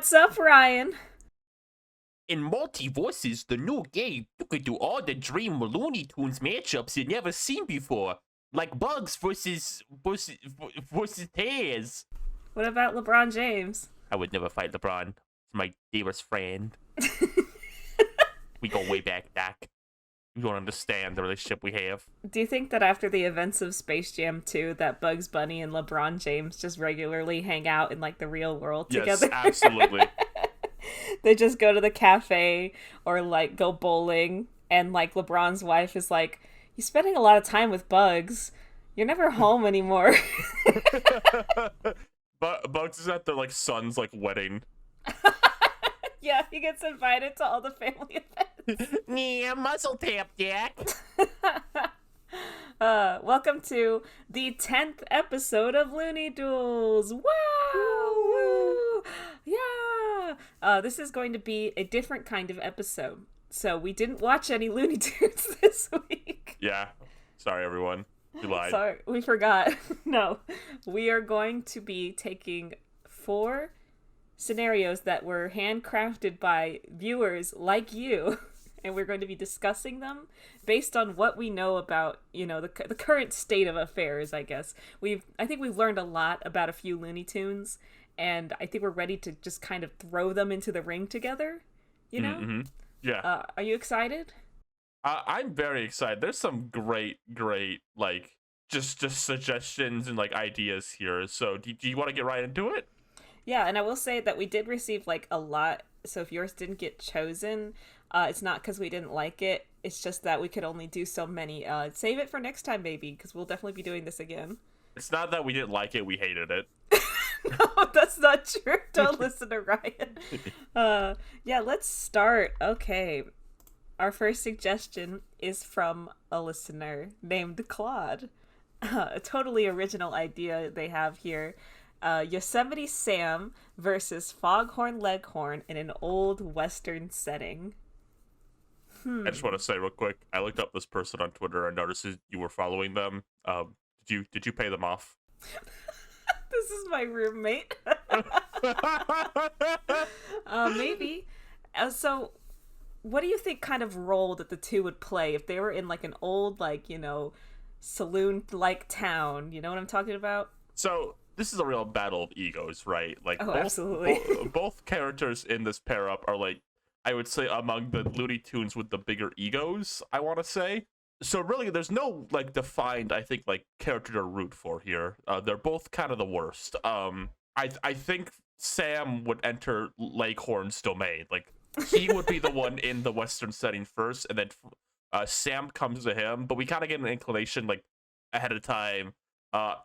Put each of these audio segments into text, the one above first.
What's up, Ryan? In Multiverses, the new game, you could do all the Dream Looney Tunes matchups you've never seen before, like Bugs versus Tears. What about LeBron James? I would never fight LeBron. He's my dearest friend. We go way back. You don't understand the relationship we have. Do you think that after the events of Space Jam 2 that Bugs Bunny and LeBron James just regularly hang out in like the real world together? Yes, absolutely. They just go to the cafe or like go bowling, and like LeBron's wife is like, "You're spending a lot of time with Bugs. You're never home anymore." But Bugs is at their like son's like wedding. Yeah, he gets invited to all the family events. Yeah, muzzle tap, Jack. Welcome to the 10th episode of Looney Duels. Wow! Woo! Yeah! This is going to be a different kind of episode. So we didn't watch any Looney Tunes this week. Yeah. Sorry, everyone. We lied. Sorry, we forgot. No. We are going to be taking 4 scenarios that were handcrafted by viewers like you, and we're going to be discussing them based on what we know about, the current state of affairs, I guess. I think we've learned a lot about a few Looney Tunes, and I think we're ready to just kind of throw them into the ring together, Mm-hmm. Yeah. Are you excited? I'm very excited. There's some great, like, just suggestions and, like, ideas here. So, do you want to get right into it? Yeah, and I will say that we did receive, like, a lot, so if yours didn't get chosen, it's not because we didn't like it, it's just that we could only do so many. Save it for next time, maybe, because we'll definitely be doing this again. It's not that we didn't like it, we hated it. No, that's not true. Don't listen to Ryan. Yeah, let's start. Okay. Our first suggestion is from a listener named Claude. A totally original idea they have here. Yosemite Sam versus Foghorn Leghorn in an old Western setting. I just want to say real quick, I looked up this person on Twitter and noticed you were following them. Did you pay them off? This is my roommate. Maybe. So, what do you think kind of role that the two would play if they were in like an old, like, saloon-like town? You know what I'm talking about? So, this is a real battle of egos, right? Like, absolutely. Both characters in this pair up are, like, I would say among the Looney Tunes with the bigger egos, I want to say. So really, there's no, like, defined, I think, like, character to root for here. They're both kind of the worst. I think Sam would enter Leghorn's domain. Like, he would be the one in the Western setting first, and then Sam comes to him. But we kind of get an inclination, like, ahead of time.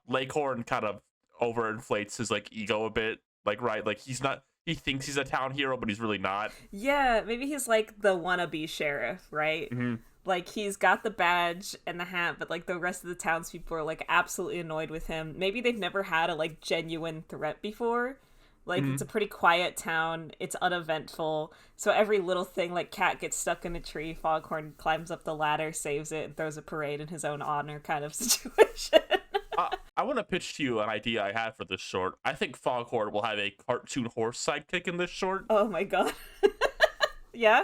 Leghorn kind of overinflates his, like, ego a bit. Like, right, like, he thinks he's a town hero, but he's really not. Yeah, maybe he's like the wannabe sheriff, right? Mm-hmm. Like, he's got the badge and the hat, but, like, the rest of the townspeople are, like, absolutely annoyed with him. Maybe they've never had a, like, genuine threat before. Like, It's a pretty quiet town. It's uneventful. So every little thing, like, cat gets stuck in a tree, Foghorn climbs up the ladder, saves it, and throws a parade in his own honor kind of situation. I want to pitch to you an idea I had for this short. I think Foghorn will have a cartoon horse sidekick in this short. Oh, my God. Yeah?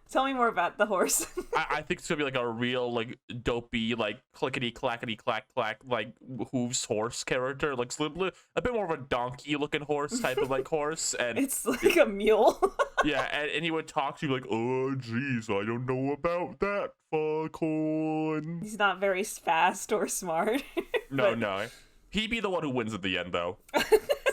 Tell me more about the horse. I think it's gonna be like a real, like, dopey, like, clickety clackety clack clack, like, hooves horse character, like a bit more of a donkey looking horse type of, like, horse, and It's like a mule. yeah, and he would talk to you like, oh geez, I don't know about that, Foghorn. He's not very fast or smart. No, he'd be the one who wins at the end, though.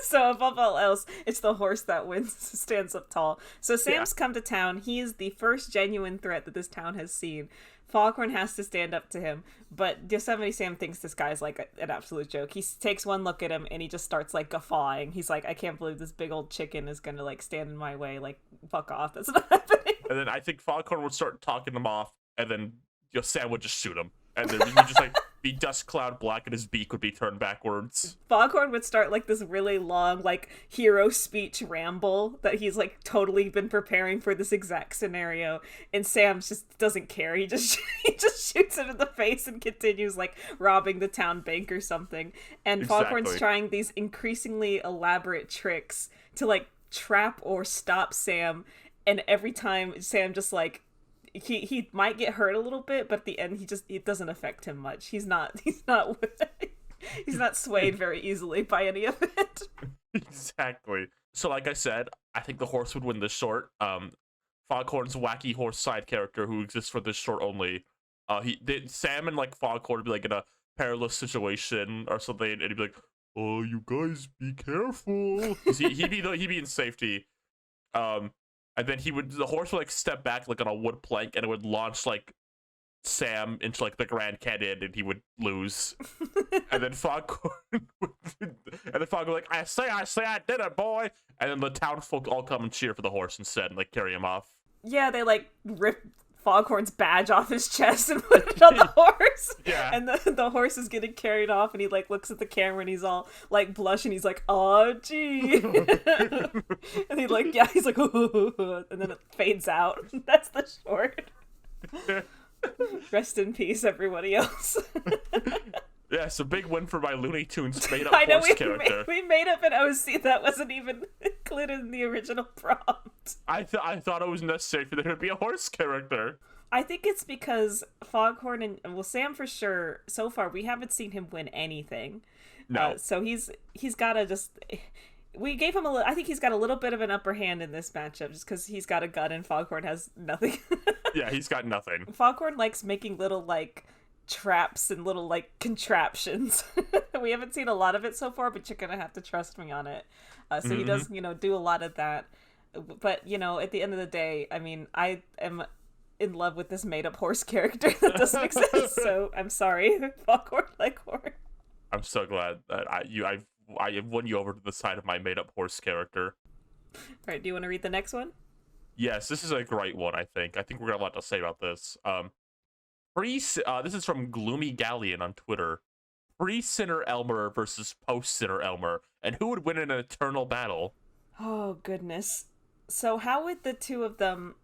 So above all else, it's the horse that wins, stands up tall. So Sam's come to town. He is the first genuine threat that this town has seen. Foghorn has to stand up to him, but Yosemite Sam thinks this guy's like an absolute joke. He takes one look at him and he just starts like guffawing. He's like, I can't believe this big old chicken is gonna like stand in my way. Like, fuck off. That's not happening. And then I think Foghorn would start talking him off, and then Sam would just shoot him. And then he would just like be dust cloud black and his beak would be turned backwards. Foghorn would start like this really long like hero speech ramble that he's like totally been preparing for this exact scenario, and Sam just doesn't care. He just he just shoots him in the face and continues like robbing the town bank or something. And Foghorn's trying these increasingly elaborate tricks to like trap or stop Sam, and every time Sam just like he might get hurt a little bit, but at the end it doesn't affect him much. He's not he's not swayed very easily by any of it. Exactly. So like I said, I think the horse would win this short. Foghorn's wacky horse side character who exists for this short only. Sam and like Foghorn would be like in a perilous situation or something, and he'd be like, "Oh, you guys be careful." He'd be in safety. And then the horse would like step back like on a wood plank, and it would launch like Sam into like the Grand Canyon, and he would lose. And then Foghorn would like, I say I did it, boy. And then the townsfolk all come and cheer for the horse instead and like carry him off. Yeah, they like rip Foghorn's badge off his chest and put it on the horse. Yeah. And the horse is getting carried off, and he like looks at the camera and he's all like blushing. He's like, "Oh gee." And he's like, and then it fades out. That's the short. Rest in peace, everybody else. Yeah, it's a big win for my Looney Tunes made-up horse character. We made up an OC that wasn't even included in the original prompt. I thought it was necessary for there to be a horse character. I think it's because Foghorn and Sam for sure. So far, we haven't seen him win anything. No. So he's gotta just. We gave him I think he's got a little bit of an upper hand in this matchup, just because he's got a gun and Foghorn has nothing. Yeah, he's got nothing. Foghorn likes making little like traps and little like contraptions. We haven't seen a lot of it so far, but you're gonna have to trust me on it. So he does, do a lot of that. But at the end of the day, I mean, I am in love with this made-up horse character that doesn't exist. So I'm sorry, Foghorn Leghorn. I'm so glad that I have won you over to the side of my made-up horse character. All right, do you want to read the next one? Yes, this is a great one. I think we're gonna have a lot to say about this. This is from Gloomy Galleon on Twitter. Pre-Sinner Elmer versus post-Sinner Elmer, and who would win in an eternal battle? Oh goodness. So how would the two of them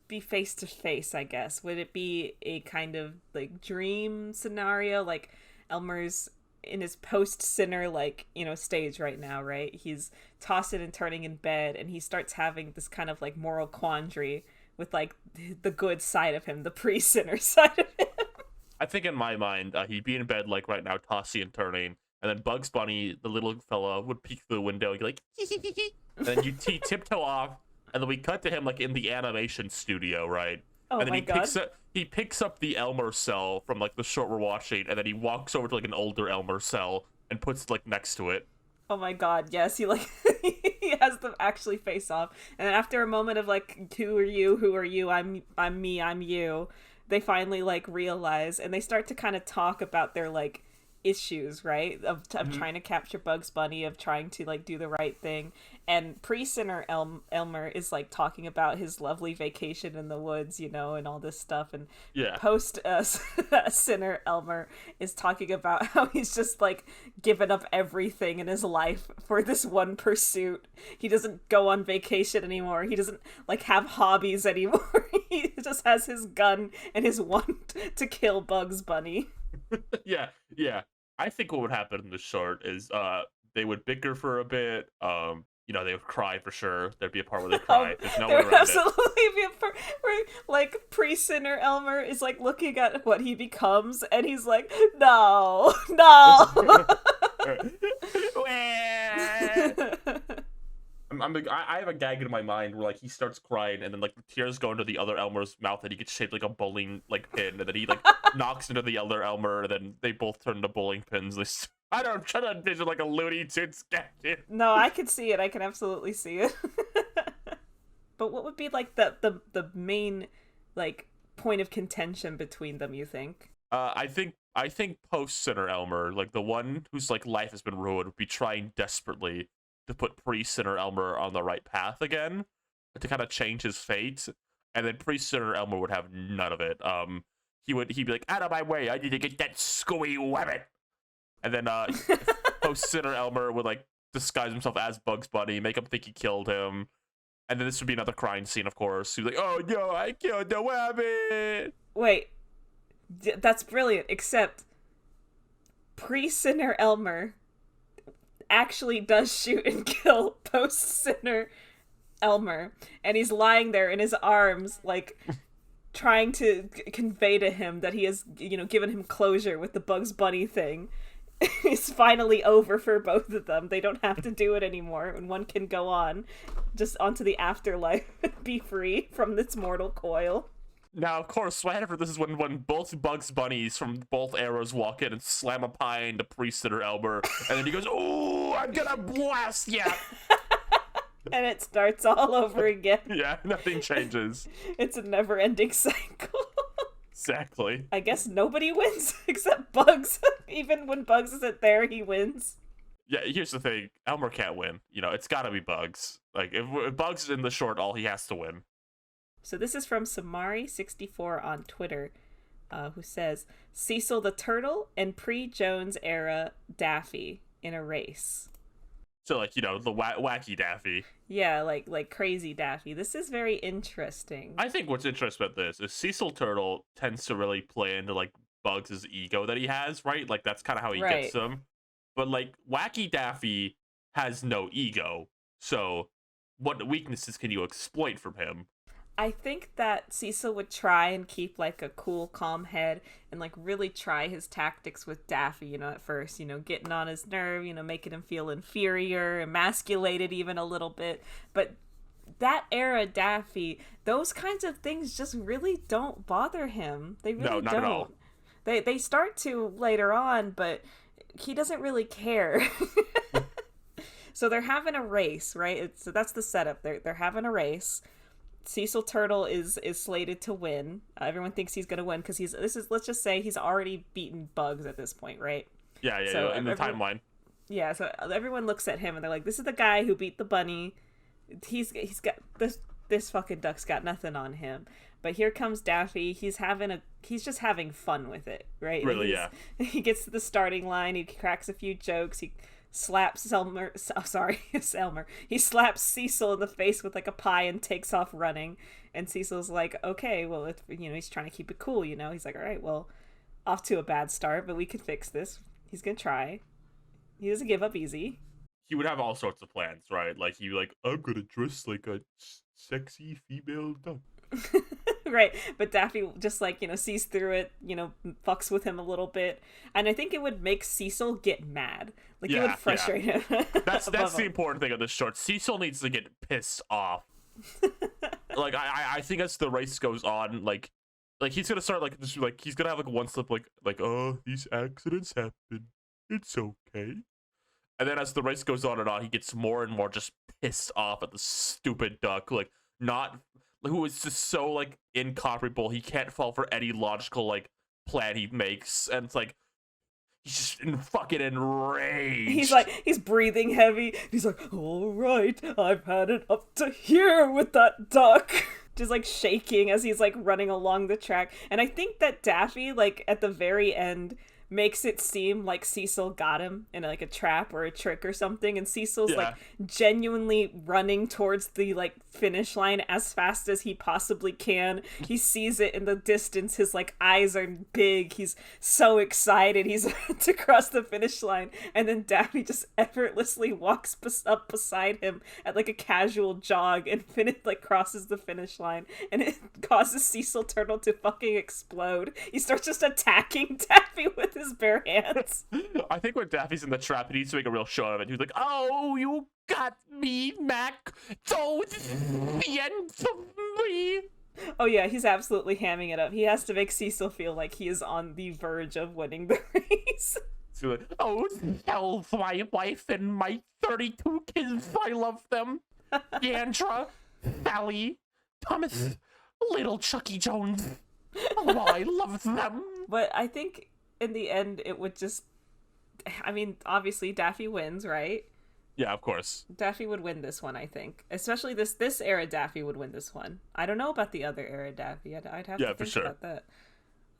be face to face, I guess? Would it be a kind of like dream scenario? Like Elmer's in his post-Sinner stage right now, right? He's tossing and turning in bed, and he starts having this kind of like moral quandary with like the good side of him, the pre-Sinner side of him. I think in my mind, he'd be in bed like right now, tossing and turning, and then Bugs Bunny, the little fella, would peek through the window and be like, and then you tiptoe off, and then we cut to him like in the animation studio, right? Oh and then my God. He picks up the Elmer cell from like the short we're watching, and then he walks over to like an older Elmer cell and puts it like next to it. Oh my God, yes, he he has them actually face off, and then after a moment of like, who are you, I'm me, I'm you, they finally like realize, and they start to kind of talk about their like issues, right, of trying to capture Bugs Bunny, of trying to like do the right thing. And pre-Sinner Elmer is like talking about his lovely vacation in the woods, and all this stuff, and post Sinner Elmer is talking about how he's just like given up everything in his life for this one pursuit. He doesn't go on vacation anymore, he doesn't like have hobbies anymore. He just has his gun and his want to kill Bugs Bunny. Yeah. I think what would happen in the short is they would bicker for a bit. They would cry for sure. There'd be a part where they cry. There's no way around it. There would absolutely be a part where like pre-Sinner Elmer is like looking at what he becomes, and he's like, no. I have a gag in my mind where like he starts crying, and then like the tears go into the other Elmer's mouth, and he gets shaped like a bowling like pin, and then he like knocks into the other Elmer, and then they both turn into bowling pins. I'm trying to envision like a Looney Tunes sketch. No, I can see it. I can absolutely see it. But what would be like the main like point of contention between them, you think? I think post-Sinner Elmer, like the one whose like life has been ruined, would be trying desperately to put pre-Sinner Elmer on the right path again, to kind of change his fate, and then pre-Sinner Elmer would have none of it. He'd be like, out of my way, I need to get that scooey wabbit. And then post-Sinner Elmer would like disguise himself as Bugs Bunny, make him think he killed him, and then this would be another crying scene, of course. He's like, oh no, I killed the wabbit. Wait, that's brilliant, except pre-Sinner Elmer actually does shoot and kill post-sinner Elmer, and he's lying there in his arms, like, trying to convey to him that he has, given him closure with the Bugs Bunny thing. It's finally over for both of them. They don't have to do it anymore, and one can go on, just onto the afterlife, be free from this mortal coil. Now, of course, right after this is when both Bugs Bunnies from both eras walk in and slam a pie into Priest-Sitter Elmer, and then he goes, "Ooh, I'm gonna blast ya!" And it starts all over again. Yeah, nothing changes. It's a never-ending cycle. Exactly. I guess nobody wins except Bugs. Even when Bugs isn't there, he wins. Yeah, here's the thing. Elmer can't win. It's gotta be Bugs. Like, if Bugs is in the short, he has to win. So this is from Samari64 on Twitter, who says, Cecil the Turtle and pre-Jones era Daffy in a race. So, like, the wacky Daffy. Yeah, like crazy Daffy. This is very interesting. I think what's interesting about this is Cecil Turtle tends to really play into, like, Bugs' ego that he has, right? Like, that's kind of how he gets him. But, like, wacky Daffy has no ego. So, what weaknesses can you exploit from him? I think that Cecil would try and keep, like, a cool, calm head and, like, really try his tactics with Daffy, at first, getting on his nerve, making him feel inferior, emasculated even a little bit. But that era Daffy, those kinds of things just really don't bother him. They really don't. At all. They start to later on, but he doesn't really care. So they're having a race, right? So that's the setup. They're having a race. Cecil Turtle is slated to win. Everyone thinks he's gonna win because let's just say he's already beaten Bugs at this point, right? Yeah, so in the timeline. Yeah, so everyone looks at him and they're like, "This is the guy who beat the bunny. He's got this fucking duck's got nothing on him." But here comes Daffy. He's just having fun with it, right? Really, yeah. He gets to the starting line. He cracks a few jokes. He slaps Elmer. Oh, sorry, it's Elmer. He slaps Cecil in the face with like a pie and takes off running. And Cecil's like, okay, well, it's, he's trying to keep it cool. He's like, all right, well, off to a bad start, but we can fix this. He's gonna try. He doesn't give up easy. He would have all sorts of plans, right? Like I'm gonna dress like a sexy female duck. Right, but Daffy just sees through it, fucks with him a little bit, and I think it would make Cecil get mad. Like, it would frustrate him. That's the important thing of this short. Cecil needs to get pissed off. Like, I think as the race goes on, like he's gonna start he's gonna have one slip like oh, these accidents happen, it's okay. And then as the race goes on and on, he gets more and more just pissed off at the stupid duck, who is just so incomparable. He can't fall for any logical plan he makes, and it's like he's just fucking enraged. He's breathing heavy. He's like, all right, I've had it up to here with that duck. Just shaking as he's running along the track. And I think that Daffy at the very end makes it seem like Cecil got him in a trap or a trick or something, and Cecil's genuinely running towards the finish line as fast as he possibly can. He sees it in the distance. His eyes are big. He's so excited. He's about to cross the finish line, and then Daffy just effortlessly walks up beside him at a casual jog and crosses the finish line, and it causes Cecil Turtle to fucking explode. He starts just attacking Daffy with his bare hands. I think when Daffy's in the trap, he needs to make a real show of it. He's like, oh, you got me, Mac. So it's the end for me. Oh yeah, he's absolutely hamming it up. He has to make Cecil feel like he is on the verge of winning the race. So like, oh, hell for my wife and my 32 kids. I love them. Deandra, Sally, Thomas, little Chucky Jones. Oh, I love them. But I think in the end, it would just... I mean, obviously, Daffy wins, right? Yeah, of course. Daffy would win this one, I think. Especially this era Daffy would win this one. I don't know about the other era Daffy. I'd have to think about that.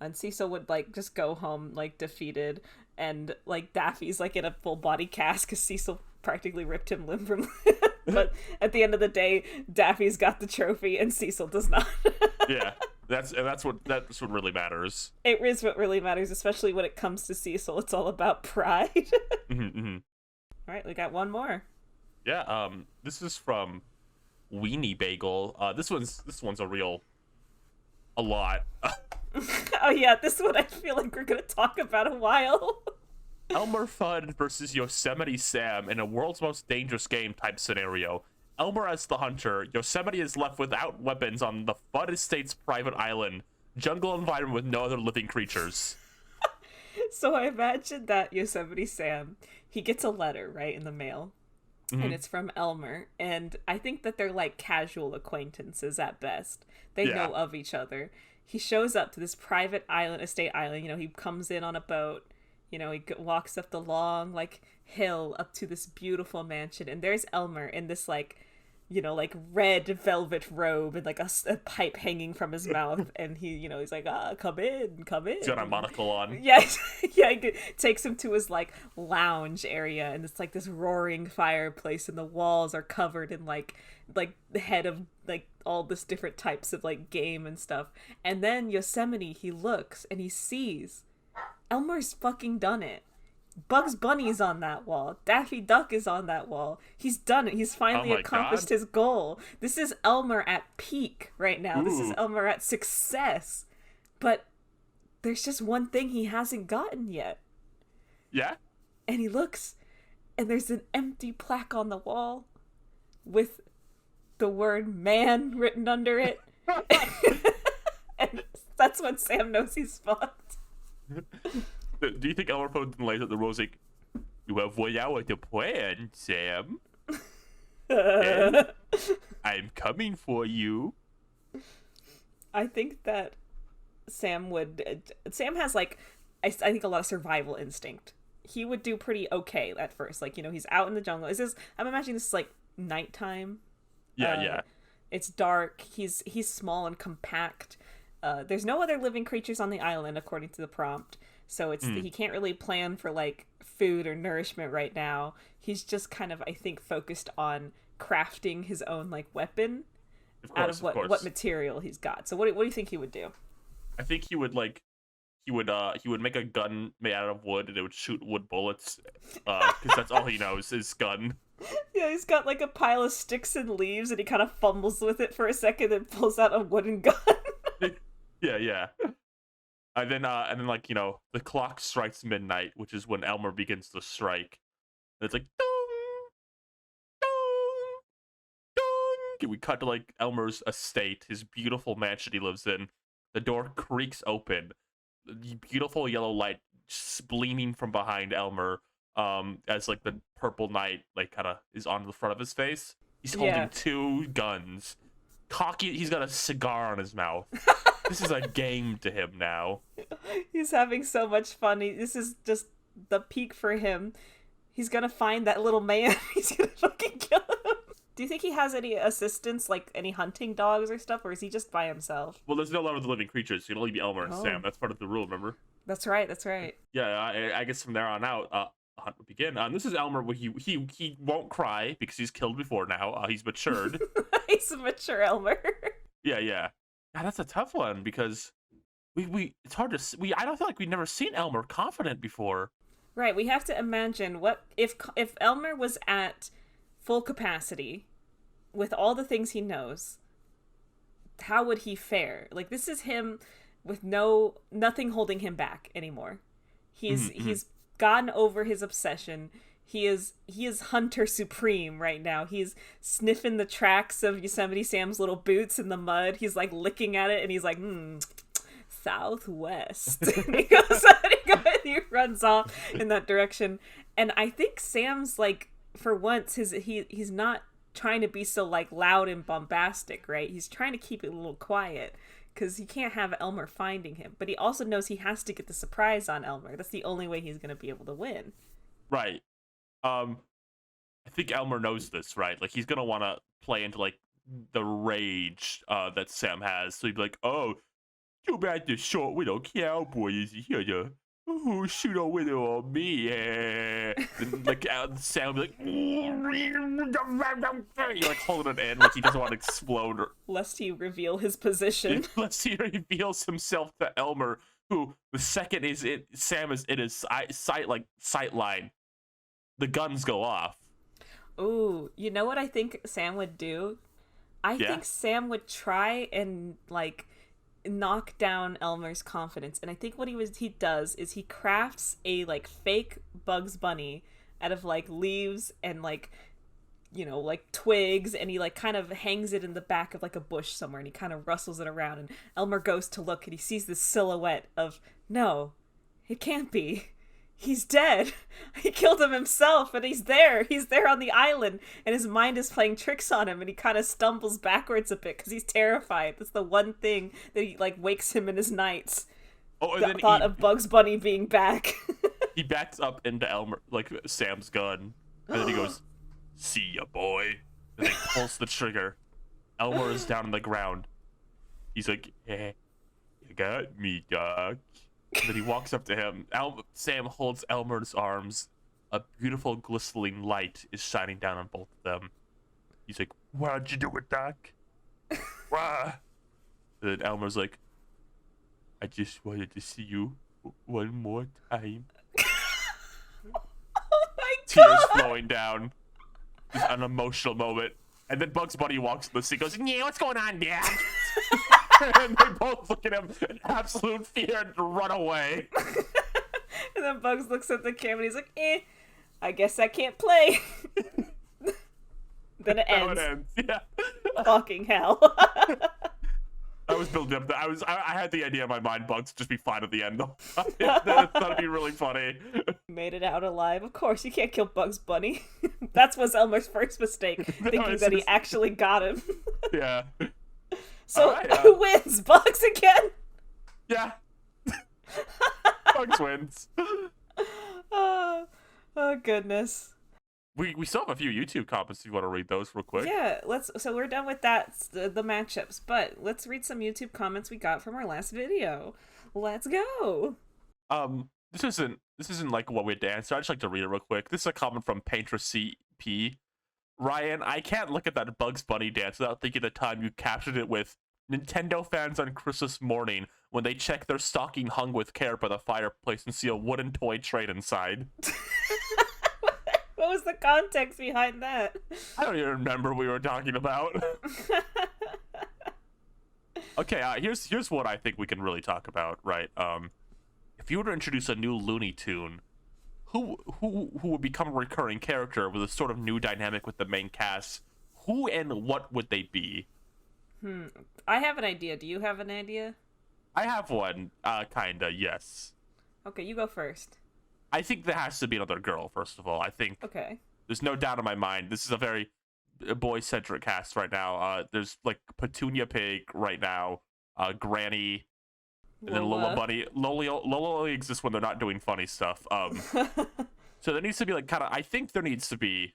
And Cecil would, just go home, defeated. And, Daffy's, in a full body cast because Cecil practically ripped him limb from limb. But at the end of the day, Daffy's got the trophy and Cecil does not. Yeah. That's what really matters. It is what really matters, especially when it comes to Cecil. It's all about pride. Mm-hmm. All right, we got one more. Yeah, this is from Weenie Bagel. This one's a lot. Oh yeah, this one I feel like we're gonna talk about a while. Elmer Fudd versus Yosemite Sam in a world's most dangerous game type scenario. Elmer as the hunter, Yosemite is left without weapons on the Fudd Estate's private island, jungle environment with no other living creatures. So I imagine that Yosemite Sam, he gets a letter, right, in the mail. And it's from Elmer. And I think that they're like casual acquaintances at best. They know of each other. He shows up to this private estate island. You know, he comes in on a boat. You know, he walks up the long, like, hill up to this beautiful mansion. And there's Elmer in this, like, you know, like, red velvet robe and, like, a pipe hanging from his mouth. And he, you know, he's like, come in. He's got a monocle on. Yeah, yeah, he takes him to his, like, lounge area. And it's, like, this roaring fireplace. And the walls are covered in, like the head of, like, all this different types of, like, game and stuff. And then Yosemite, he looks and he sees Elmer's fucking done it. Bugs Bunny's on that wall. Daffy Duck is on that wall. He's done it. He's finally accomplished his goal. This is Elmer at peak right now. Ooh. This is Elmer at success. But there's just one thing he hasn't gotten yet. Yeah? And he looks, and there's an empty plaque on the wall with the word man written under it. And that's when Sam knows he's fucked. Do you think Elmer Fudd lays out the rules like, you have 1 hour to plan, Sam? And I'm coming for you. I think that Sam has, like, I think a lot of survival instinct. He would do pretty okay at first. Like, you know, he's out in the jungle. I'm imagining this is, like, nighttime. Yeah. It's dark. He's small and compact. There's no other living creatures on the island, according to the prompt. So he can't really plan for, like, food or nourishment right now. He's just kind of, I think, focused on crafting his own, like, weapon out of what material he's got. So what do you think he would do? I think he would make a gun made out of wood and it would shoot wood bullets. Because that's all he knows is gun. Yeah, he's got, like, a pile of sticks and leaves and he kind of fumbles with it for a second and pulls out a wooden gun. Yeah. And then, like, you know, the clock strikes midnight, which is when Elmer begins to strike. And it's like, dong, dong, dong. We cut to, like, Elmer's estate, his beautiful mansion he lives in. The door creaks open. The beautiful yellow light gleaming from behind Elmer, as, like, the purple night, like, kind of is on the front of his face. He's holding 2 guns. Cocky, he's got a cigar on his mouth. This is a game to him now. He's having so much fun. This is just the peak for him. He's gonna find that little man. He's gonna fucking kill him. Do you think he has any assistants, like any hunting dogs or stuff, or is he just by himself? Well, there's no longer the living creatures. It can only be Elmer and Sam. That's part of the rule, remember? That's right. Yeah, I guess from there on out, hunt would begin. This is Elmer. He won't cry because he's killed before now. He's matured. He's a mature Elmer. Yeah. God, that's a tough one because it's hard to I don't feel like we've never seen Elmer confident before. Right, we have to imagine what if Elmer was at full capacity with all the things he knows, how would he fare? Like, this is him with nothing holding him back anymore. He's gotten over his obsession. He is Hunter Supreme right now. He's sniffing the tracks of Yosemite Sam's little boots in the mud. He's, like, looking at it and he's like, southwest. And he runs off in that direction. And I think Sam's, like, for once, he's not trying to be so, like, loud and bombastic, right? He's trying to keep it a little quiet because he can't have Elmer finding him. But he also knows he has to get the surprise on Elmer. That's the only way he's going to be able to win. Right. I think Elmer knows this, right? Like, he's gonna want to play into, like, the rage that Sam has. So he'd be like, "Oh, too bad the short little cowboy is here to shoot a widow on me." And, like, Sam would be like, like, holding it in, like he doesn't want to explode, lest he reveal his position. Lest he reveals himself to Elmer, who the second Sam is in his sight line. the guns go off. Ooh, you know what I think Sam would do? I Yeah. think Sam would try and like knock down Elmer's confidence. And I think what he does is he crafts a like fake Bugs Bunny out of like leaves and like like twigs, and he like kind of hangs it in the back of like a bush somewhere, and he kind of rustles it around, and Elmer goes to look and he sees this silhouette of, no, it can't be. He's dead. He killed him himself, and he's there on the island, and his mind is playing tricks on him, and he kind of stumbles backwards a bit because he's terrified. That's the one thing that he like wakes him in his nights. Oh, and The thought of Bugs Bunny being back. he backs up into Sam's gun, and then he goes, "See ya, boy." And then he pulls the trigger. Elmer is down on the ground. He's like, "Hey, you got me, Doc." And then he walks up to him. Sam holds Elmer's arms. A beautiful glistening light is shining down on both of them. He's like, "Why'd you do it, Doc? Why?" And then Elmer's like, "I just wanted to see you one more time." Oh my Tears god! flowing down. It's an emotional moment. And then Bugs Bunny walks in the scene, goes, "Yeah, what's going on, Dad?" And they both look at him in absolute fear and run away. And then Bugs looks at the camera and he's like, I guess I can't play. Then it ends. Yeah. Fucking hell. I was building up. I had the idea in my mind, Bugs just be fine at the end, though. That'd be really funny. Made it out alive. Of course, you can't kill Bugs Bunny. That was Elmer's first mistake, thinking that he actually got him. Yeah. So, right, who wins? Bugs again? Yeah. Bugs wins. Oh goodness. We still have a few YouTube comments if you want to read those real quick. Yeah, so we're done with that, the matchups, but let's read some YouTube comments we got from our last video. Let's go. This isn't like what we had to answer. I'd just like to read it real quick. This is a comment from Painter CP. Ryan, I can't look at that Bugs Bunny dance without thinking the time you captured it with Nintendo fans on Christmas morning when they check their stocking hung with care by the fireplace and see a wooden toy train inside. What was the context behind that? I don't even remember what we were talking about. Okay, here's what I think we can really talk about, right? If you were to introduce a new Looney Tune, who would become a recurring character with a sort of new dynamic with the main cast? Who and what would they be? I have an idea. Do you have an idea? I have one, kinda, yes. Okay, you go first. I think there has to be another girl, first of all. I think Okay. there's no doubt in my mind. This is a very boy-centric cast right now. There's, like, Petunia Pig right now, Granny, and then Lola Bunny. Lola only exists when they're not doing funny stuff. So there needs to be, like, kind of... I think there needs to be,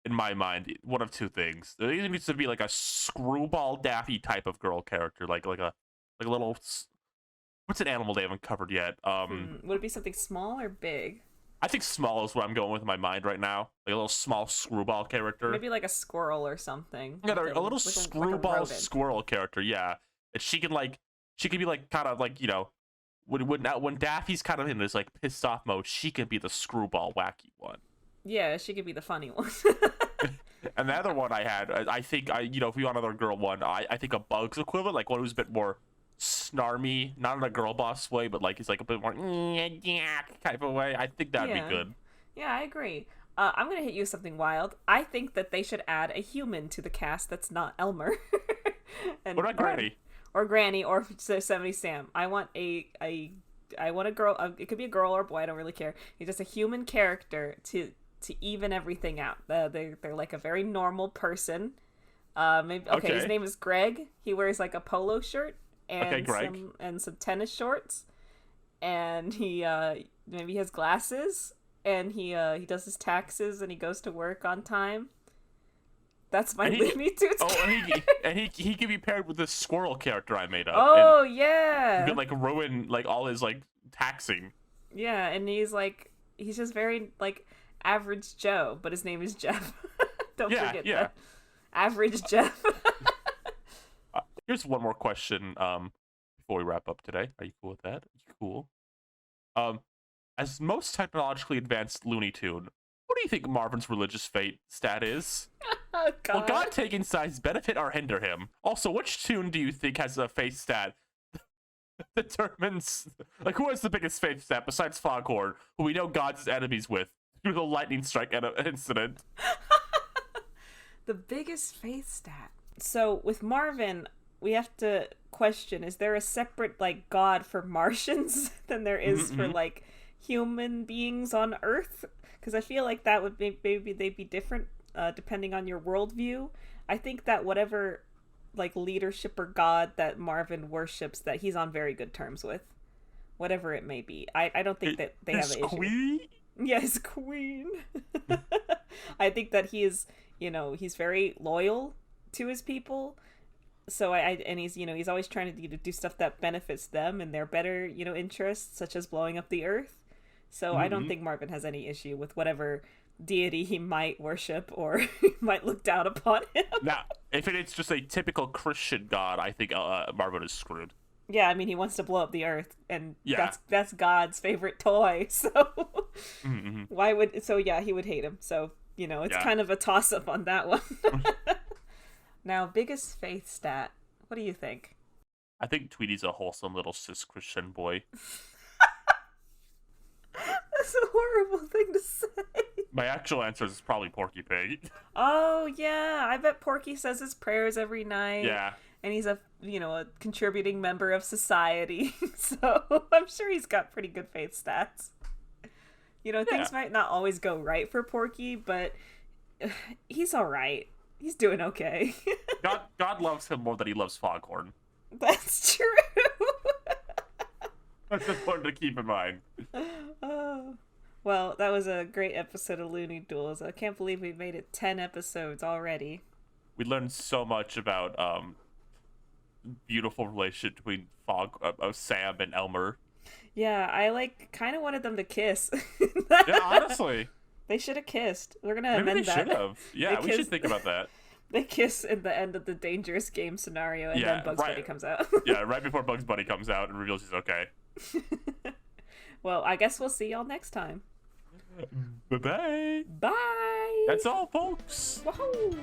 in my mind, one of two things. There either needs to be, like, a screwball Daffy type of girl character, like a little... What's an animal they haven't covered yet? Would it be something small or big? I think small is what I'm going with in my mind right now. Like a little small screwball character. Maybe like a squirrel or something. Yeah, like a little screwball squirrel character, yeah. And she can be like kind of like, when Daffy's kind of in this like pissed off mode, she can be the screwball wacky one. Yeah, she could be the funny one. And the other one I had, I think if we want another girl one, I think a Bugs equivalent, like one who's a bit more snarmy, not in a girl boss way, but like he's like a bit more type of way. I think that'd be good. Yeah, I agree. I'm gonna hit you with something wild. I think that they should add a human to the cast that's not Elmer. What about Granny? Or Granny or Yosemite Sam. I want a girl. It could be a girl or a boy. I don't really care. He's just a human character to even everything out. They're like a very normal person. Maybe okay. His name is Greg. He wears like a polo shirt and some tennis shorts, and he maybe has glasses, and he does his taxes, and he goes to work on time. That's my Looney Tunes. and he can be paired with this squirrel character I made up. Oh yeah. You could like ruin like all his like taxing. Yeah, and he's just very like average Joe, but his name is Jeff. Don't forget that. Average Jeff. Here's one more question before we wrap up today. Are you cool with that? Cool. As most technologically advanced Looney Tune, do you think Marvin's religious fate stat is? Oh, God. Will God taking sides benefit or hinder him? Also, which tune do you think has a fate stat that determines, like, who has the biggest fate stat besides Foghorn, who we know God's enemies with through the lightning strike incident? The biggest faith stat. So with Marvin, we have to question, is there a separate, like, God for Martians than there is for, like, human beings on Earth? Because I feel like that would maybe they'd be different depending on your worldview. I think that whatever, like, leadership or God that Marvin worships, that he's on very good terms with. Whatever it may be. I don't think that they have an issue. Queen? Yes, queen. I think that he is, he's very loyal to his people. So and he's, he's always trying to do stuff that benefits them and their better, interests, such as blowing up the earth. So I don't think Marvin has any issue with whatever deity he might worship or might look down upon him. Now, if it's just a typical Christian God, I think Marvin is screwed. Yeah, I mean, he wants to blow up the earth, and Yeah. that's God's favorite toy. So he would hate him. So it's kind of a toss up on that one. Now, biggest faith stat. What do you think? I think Tweety's a wholesome little cis Christian boy. That's a horrible thing to say. My actual answer is probably Porky Pig. Oh yeah, I bet Porky says his prayers every night. Yeah. And he's a contributing member of society. So I'm sure he's got pretty good faith stats. Things might not always go right for Porky, but he's all right. He's doing okay. God loves him more than he loves Foghorn. That's true. That's important to keep in mind. Oh. Well, that was a great episode of Looney Duels. I can't believe we made it 10 episodes already. We learned so much about beautiful relationship between Sam and Elmer. Yeah, I kind of wanted them to kiss. Yeah, honestly. They should have kissed. We're gonna amend Maybe they that. should have. Yeah, we should think about that. They kiss in the end of the Dangerous Game scenario, and then Bugs Bunny comes out. Yeah, right before Bugs Bunny comes out and reveals he's okay. Well, I guess we'll see y'all next time. Bye-bye. Bye. That's all, folks. Woohoo.